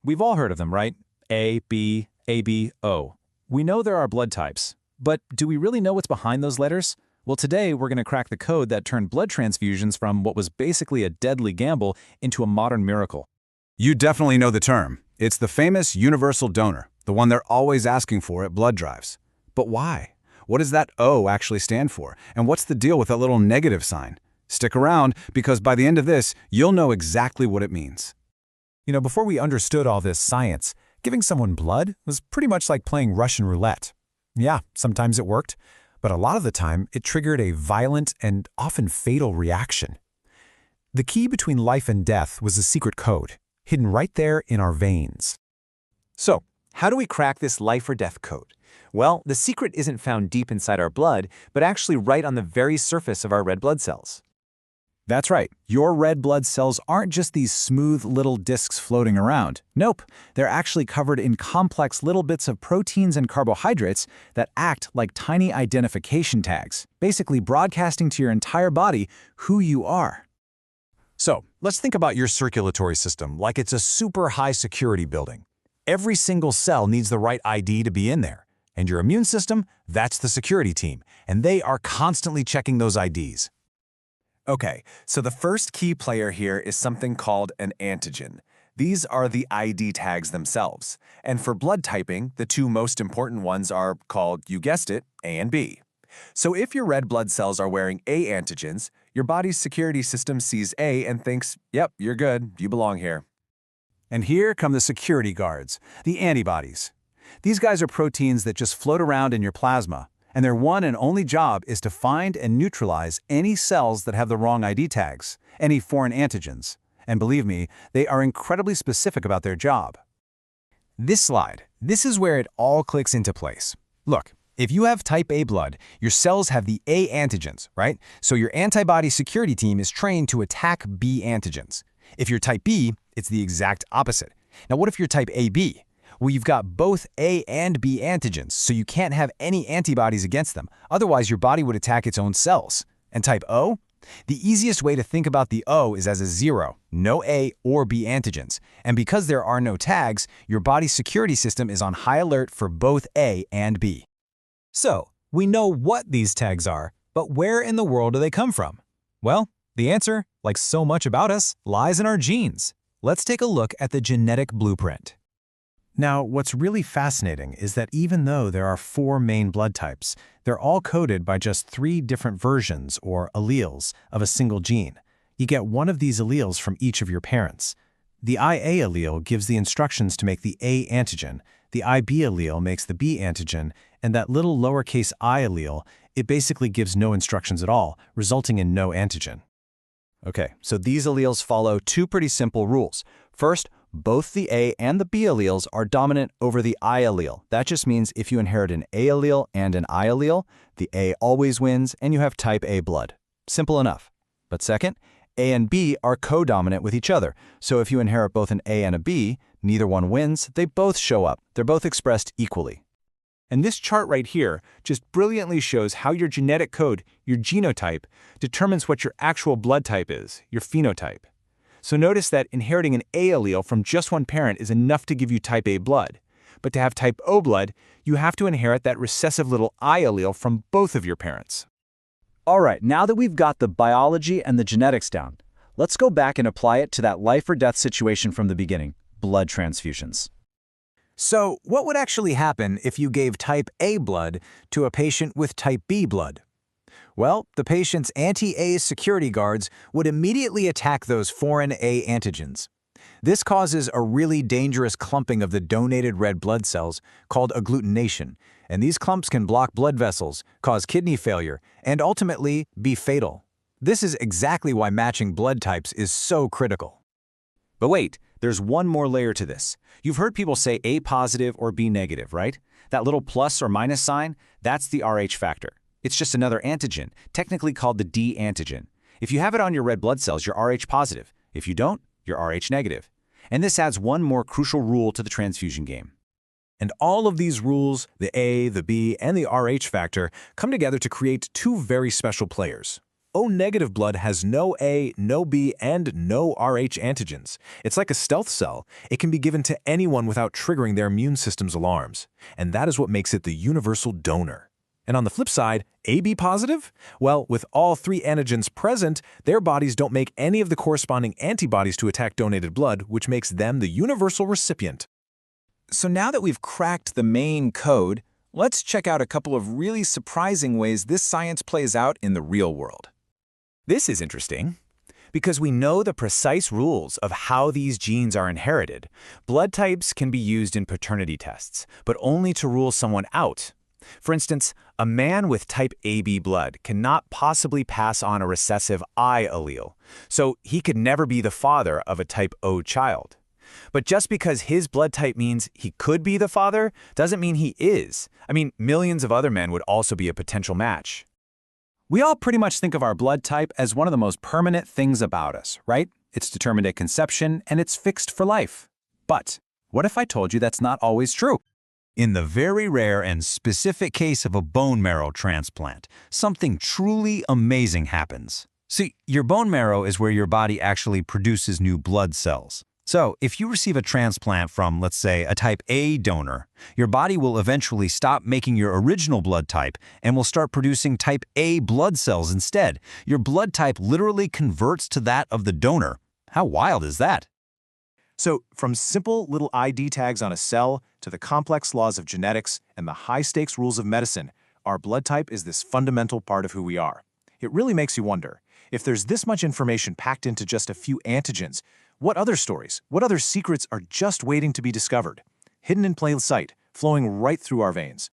We've all heard of them, right? A, B, AB, O. We know there are blood types, but do we really know what's behind those letters? Well, today we're going to crack the code that turned blood transfusions from what was basically a deadly gamble into a modern miracle. You definitely know the term. It's the famous universal donor, the one they're always asking for at blood drives. But why? What does that O actually stand for? And what's the deal with that little negative sign? Stick around, because by the end of this, you'll know exactly what it means. Before we understood all this science, giving someone blood was pretty much like playing Russian roulette. Yeah, sometimes it worked, but a lot of the time it triggered a violent and often fatal reaction. The key between life and death was a secret code, hidden right there in our veins. So, how do we crack this life or death code? Well, the secret isn't found deep inside our blood, but actually right on the very surface of our red blood cells. That's right. Your red blood cells aren't just these smooth little disks floating around. Nope, they're actually covered in complex little bits of proteins and carbohydrates that act like tiny identification tags, basically broadcasting to your entire body who you are. So, let's think about your circulatory system like it's a super high security building. Every single cell needs the right ID to be in there. And your immune system, that's the security team, and they are constantly checking those IDs. Okay, so the first key player here is something called an antigen. These are the ID tags themselves. And for blood typing, the two most important ones are called, you guessed it, A and B. So if your red blood cells are wearing A antigens, your body's security system sees A and thinks, yep, you're good, you belong here. And here come the security guards, the antibodies. These guys are proteins that just float around in your plasma, and their one and only job is to find and neutralize any cells that have the wrong ID tags, any foreign antigens. And believe me, they are incredibly specific about their job. This is where it all clicks into place. Look, if you have type A blood, your cells have the A antigens, right? So your antibody security team is trained to attack B antigens. If you're type B, it's the exact opposite. Now what if you're type AB? Well, you've got both A and B antigens, so you can't have any antibodies against them. Otherwise, your body would attack its own cells. And type O? The easiest way to think about the O is as a zero, no A or B antigens. And because there are no tags, your body's security system is on high alert for both A and B. So, we know what these tags are, but where in the world do they come from? Well, the answer, like so much about us, lies in our genes. Let's take a look at the genetic blueprint. Now, what's really fascinating is that even though there are 4 main blood types, they're all coded by just 3 different versions, or alleles, of a single gene. You get one of these alleles from each of your parents. The IA allele gives the instructions to make the A antigen, the IB allele makes the B antigen, and that little lowercase I allele, it basically gives no instructions at all, resulting in no antigen. Okay, so these alleles follow 2 pretty simple rules. First, both the A and the B alleles are dominant over the I allele. That just means if you inherit an A allele and an I allele, the A always wins and you have type A blood. Simple enough. But second, A and B are co-dominant with each other. So if you inherit both an A and a B, neither one wins, they both show up. They're both expressed equally. And this chart right here just brilliantly shows how your genetic code, your genotype, determines what your actual blood type is, your phenotype. So notice that inheriting an A allele from just one parent is enough to give you type A blood. But to have type O blood, you have to inherit that recessive little I allele from both of your parents. All right, now that we've got the biology and the genetics down, let's go back and apply it to that life or death situation from the beginning, blood transfusions. So, what would actually happen if you gave type A blood to a patient with type B blood? Well, the patient's anti-A security guards would immediately attack those foreign A antigens. This causes a really dangerous clumping of the donated red blood cells called agglutination, and these clumps can block blood vessels, cause kidney failure, and ultimately be fatal. This is exactly why matching blood types is so critical. But wait, there's one more layer to this. You've heard people say A positive or B negative, right? That little plus or minus sign, that's the Rh factor. It's just another antigen, technically called the D antigen. If you have it on your red blood cells, you're Rh positive. If you don't, you're Rh negative. And this adds one more crucial rule to the transfusion game. And all of these rules, the A, the B, and the Rh factor, come together to create 2 very special players. O-negative blood has no A, no B, and no Rh antigens. It's like a stealth cell. It can be given to anyone without triggering their immune system's alarms. And that is what makes it the universal donor. And on the flip side, AB positive? Well, with all three antigens present, their bodies don't make any of the corresponding antibodies to attack donated blood, which makes them the universal recipient. So now that we've cracked the main code, let's check out a couple of really surprising ways this science plays out in the real world. This is interesting. Because we know the precise rules of how these genes are inherited, blood types can be used in paternity tests, but only to rule someone out. For instance, a man with type AB blood cannot possibly pass on a recessive I allele, so he could never be the father of a type O child. But just because his blood type means he could be the father doesn't mean he is. I mean, millions of other men would also be a potential match. We all pretty much think of our blood type as one of the most permanent things about us, right? It's determined at conception and it's fixed for life. But what if I told you that's not always true? In the very rare and specific case of a bone marrow transplant, something truly amazing happens. See, your bone marrow is where your body actually produces new blood cells. So, if you receive a transplant from, let's say, a type A donor, your body will eventually stop making your original blood type and will start producing type A blood cells instead. Your blood type literally converts to that of the donor. How wild is that? So, from simple little ID tags on a cell to the complex laws of genetics and the high-stakes rules of medicine, our blood type is this fundamental part of who we are. It really makes you wonder, if there's this much information packed into just a few antigens, what other stories, what other secrets are just waiting to be discovered? Hidden in plain sight, flowing right through our veins.